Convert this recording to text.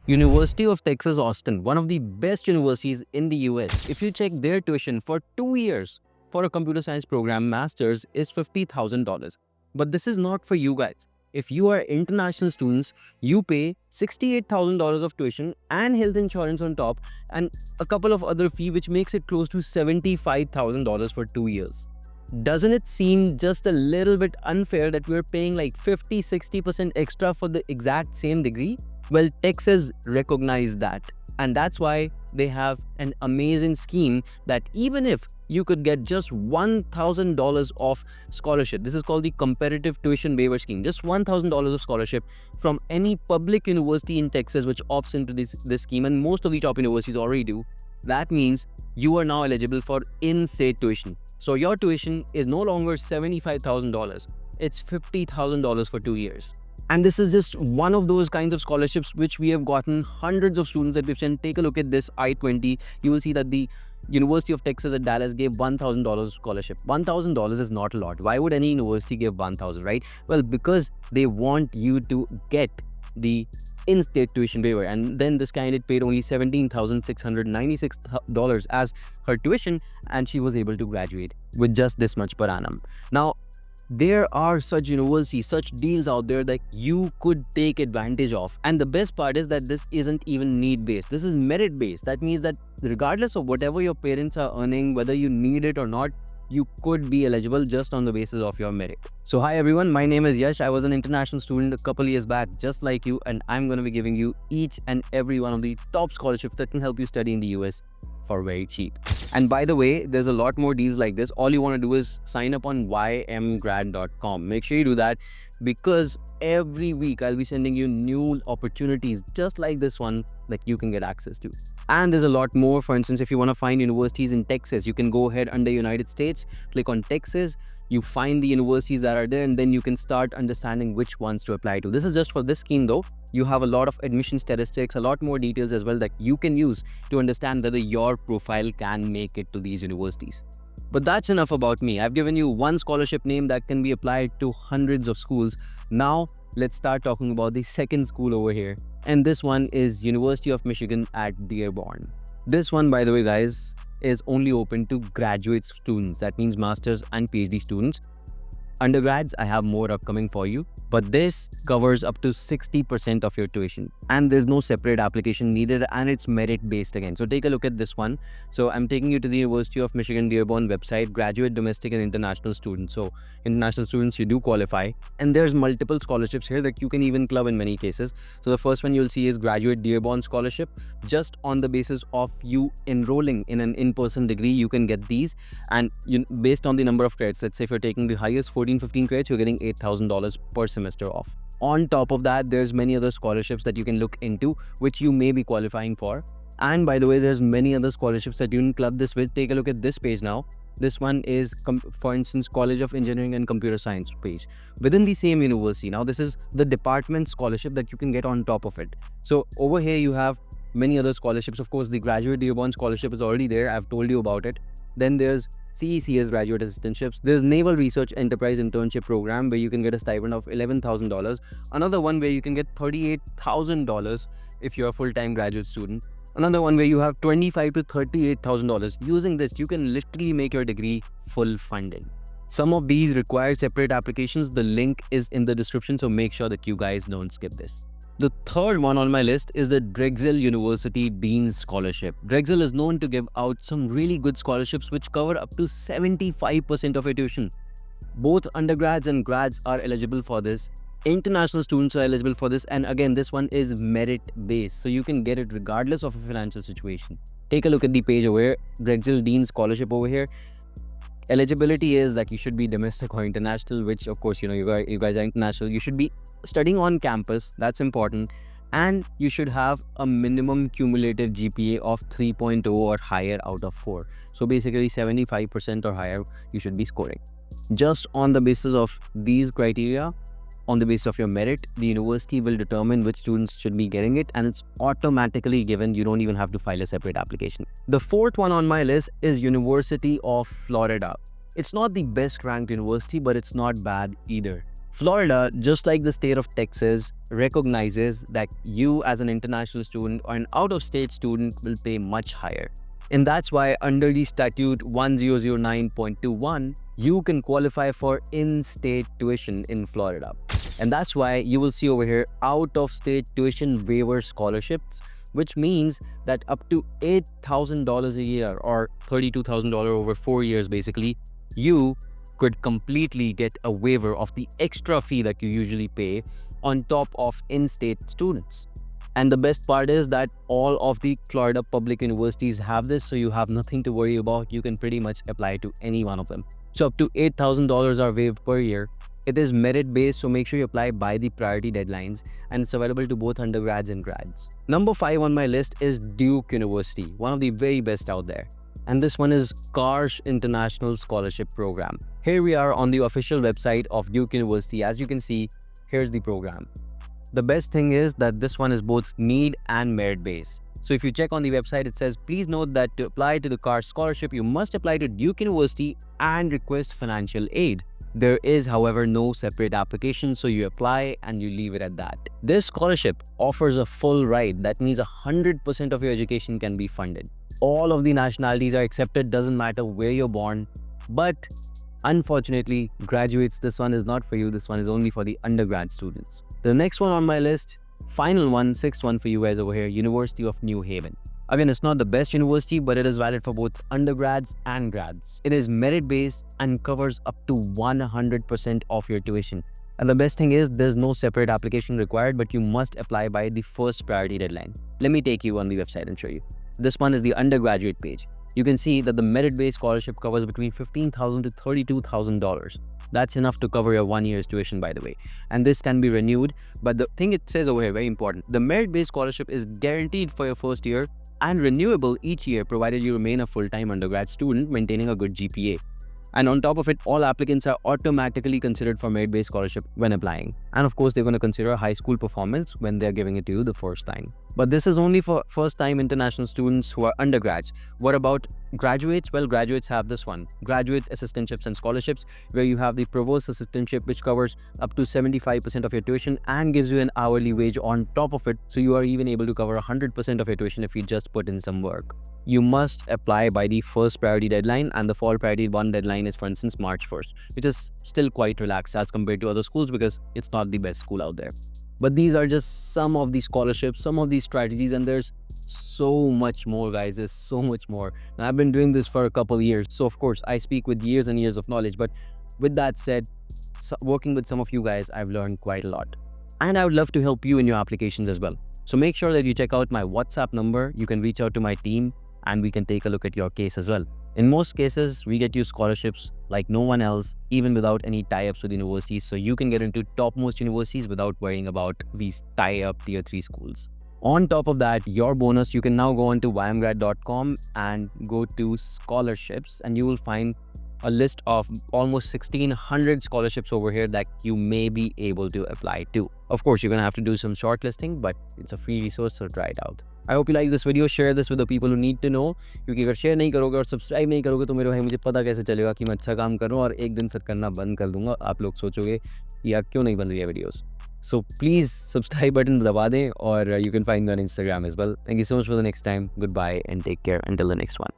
University of Texas Austin, one of the best universities in the US. If you check their tuition for 2 years for a computer science program masters is $50,000. But this is not for you guys. If you are international students, you pay $68,000 of tuition and health insurance on top and a couple of other fee which makes it close to $75,000 for 2 years. Doesn't it seem just a little bit unfair that we're paying like 50-60% extra for the exact same degree? Well, Texas recognized that, and that's why they have an amazing scheme that even if you could get just $1,000 of scholarship, this is called the competitive tuition waiver scheme, just $1,000 of scholarship from any public university in Texas which opts into this scheme, and most of the top universities already do. That means you are now eligible for in-state tuition. So your tuition is no longer $75,000, it's $50,000 for 2 years. And this is just one of those kinds of scholarships which we have gotten hundreds of students that we've sent. Take a look at this I-20. You will see that the University of Texas at Dallas gave $1,000 scholarship. $1,000 is not a lot. Why would any university give $1,000, right? Well, because they want you to get the in-state tuition waiver. And then this candidate paid only $17,696 as her tuition, and she was able to graduate with just this much per annum. Now, there are such universities, such deals out there that you could take advantage of. And the best part is that this isn't even need-based. This is merit-based. That means that regardless of whatever your parents are earning, whether you need it or not, you could be eligible just on the basis of your merit. So hi everyone, my name is Yash. I was an international student a couple years back, just like you, and I'm going to be giving you each and every one of the top scholarships that can help you study in the US for very cheap. And by the way, there's a lot more deals like this. All you want to do is sign up on YMGrad.com. Make sure you do that because every week I'll be sending you new opportunities just like this one that you can get access to. And there's a lot more. For instance, if you want to find universities in Texas, you can go ahead under United States, click on Texas, you find the universities that are there, and then you can start understanding which ones to apply to. This is just for this scheme though. You have a lot of admission statistics, a lot more details as well that you can use to understand whether your profile can make it to these universities. But that's enough about me. I've given you one scholarship name that can be applied to hundreds of schools. Now, let's start talking about the second school over here. And this one is University of Michigan at Dearborn. This one, by the way, guys, is only open to graduate students. That means masters and PhD students. Undergrads, I have more upcoming for you, but this covers up to 60% of your tuition and there's no separate application needed, and it's merit based again. So take a look at this one. So I'm taking you to the University of Michigan-Dearborn website, graduate, domestic and international students. So international students, you do qualify, and there's multiple scholarships here that you can even club in many cases. So the first one you'll see is graduate Dearborn scholarship. Just on the basis of you enrolling in an in-person degree, you can get these, and based on the number of credits, let's say if you're taking the highest 14-15 credits, you're getting $8,000 per semester off. On top of that, there's many other scholarships that you can look into which you may be qualifying for. And by the way, there's many other scholarships that you can club this with. Take a look at this page now. This one is, for instance, College of Engineering and Computer Science page within the same university. Now, this is the department scholarship that you can get on top of it. So over here, you have many other scholarships. Of course, the graduate Dearborn scholarship is already there. I've told you about it. Then there's CECS graduate assistantships. There's Naval Research Enterprise Internship Program where you can get a stipend of $11,000. Another one where you can get $38,000 if you're a full-time graduate student. Another one where you have $25,000 to $38,000. Using this, you can literally make your degree full funding. Some of these require separate applications. The link is in the description, so make sure that you guys don't skip this. The third one on my list is the Drexel University Dean's Scholarship. Drexel is known to give out some really good scholarships which cover up to 75% of your tuition. Both undergrads and grads are eligible for this. International students are eligible for this, and again, this one is merit-based, so you can get it regardless of a financial situation. Take a look at the page over here, Drexel Dean's Scholarship over here. Eligibility is that you should be domestic or international, which of course, you guys are international. You should be studying on campus, that's important, and you should have a minimum cumulative GPA of 3.0 or higher out of 4. So basically 75% or higher you should be scoring. Just on the basis of these criteria, on the basis of your merit, the university will determine which students should be getting it, and it's automatically given. You don't even have to file a separate application. The fourth one on my list is University of Florida. It's not the best ranked university, but it's not bad either. Florida, just like the state of Texas, recognizes that you as an international student or an out-of-state student will pay much higher. And that's why under the statute 1009.21, you can qualify for in-state tuition in Florida. And that's why you will see over here out-of-state tuition waiver scholarships, which means that up to $8,000 a year or $32,000 over 4 years basically, you could completely get a waiver of the extra fee that you usually pay on top of in-state students. And the best part is that all of the Florida public universities have this, so you have nothing to worry about. You can pretty much apply to any one of them. So up to $8,000 are waived per year. It is merit-based, so make sure you apply by the priority deadlines, and it's available to both undergrads and grads. Number 5 on my list is Duke University, one of the very best out there. And this one is Karsh International Scholarship Program. Here we are on the official website of Duke University. As you can see, here's the program. The best thing is that this one is both need and merit based. So if you check on the website, it says, please note that to apply to the Karsh scholarship, you must apply to Duke University and request financial aid. There is, however, no separate application, so you apply and you leave it at that. This scholarship offers a full ride. That means 100% of your education can be funded. All of the nationalities are accepted, doesn't matter where you're born. But unfortunately, graduates, this one is not for you. This one is only for the undergrad students. The next one on my list, final one, 6th one for you guys over here, University of New Haven. Again, it's not the best university, but it is valid for both undergrads and grads. It is merit-based and covers up to 100% of your tuition. And the best thing is there's no separate application required, but you must apply by the first priority deadline. Let me take you on the website and show you. This one is the undergraduate page. You can see that the merit-based scholarship covers between $15,000 to $32,000. That's enough to cover your 1 year's tuition, by the way. And this can be renewed. But the thing it says over here, very important, the merit-based scholarship is guaranteed for your first year and renewable each year, provided you remain a full-time undergrad student maintaining a good GPA. And on top of it, all applicants are automatically considered for merit-based scholarship when applying. And of course, they're going to consider high school performance when they're giving it to you the first time. But this is only for first-time international students who are undergrads. What about graduates? Well, graduates have this one, graduate assistantships and scholarships, where you have the provost assistantship, which covers up to 75% of your tuition and gives you an hourly wage on top of it. So you are even able to cover 100% of your tuition if you just put in some work. You must apply by the first priority deadline, and the fall priority 1 deadline is, for instance, March 1st, which is still quite relaxed as compared to other schools because it's not the best school out there. But these are just some of the scholarships, some of these strategies, and there's so much more, guys. There's so much more. Now, I've been doing this for a couple of years, so of course I speak with years and years of knowledge. But with that said, working with some of you guys, I've learned quite a lot, and I would love to help you in your applications as well. So make sure that you check out my WhatsApp number. You can reach out to my team and we can take a look at your case as well. In most cases, we get you scholarships like no one else, even without any tie-ups with universities, so you can get into topmost universities without worrying about these tie-up tier 3 schools. On top of that, your bonus, you can now go on to YMGrad.com and go to scholarships, and you will find a list of almost 1,600 scholarships over here that you may be able to apply to. Of course, you're going to have to do some shortlisting, but it's a free resource, so try it out. I hope you like this video. Share this with the people who need to know. क्योंकि अगर share नहीं करोगे और subscribe नहीं करोगे तो मेरे भाई मुझे पता कैसे चलेगा कि मैं अच्छा काम करूं, और एक दिन फिर करना बंद कर दूंगा. आप लोग सोचोगे कि यार क्यों नहीं बन रही है videos. So please subscribe button दबा दें, और you can find me on Instagram as well. Thank you so much for the next time. Goodbye and take care until the next one.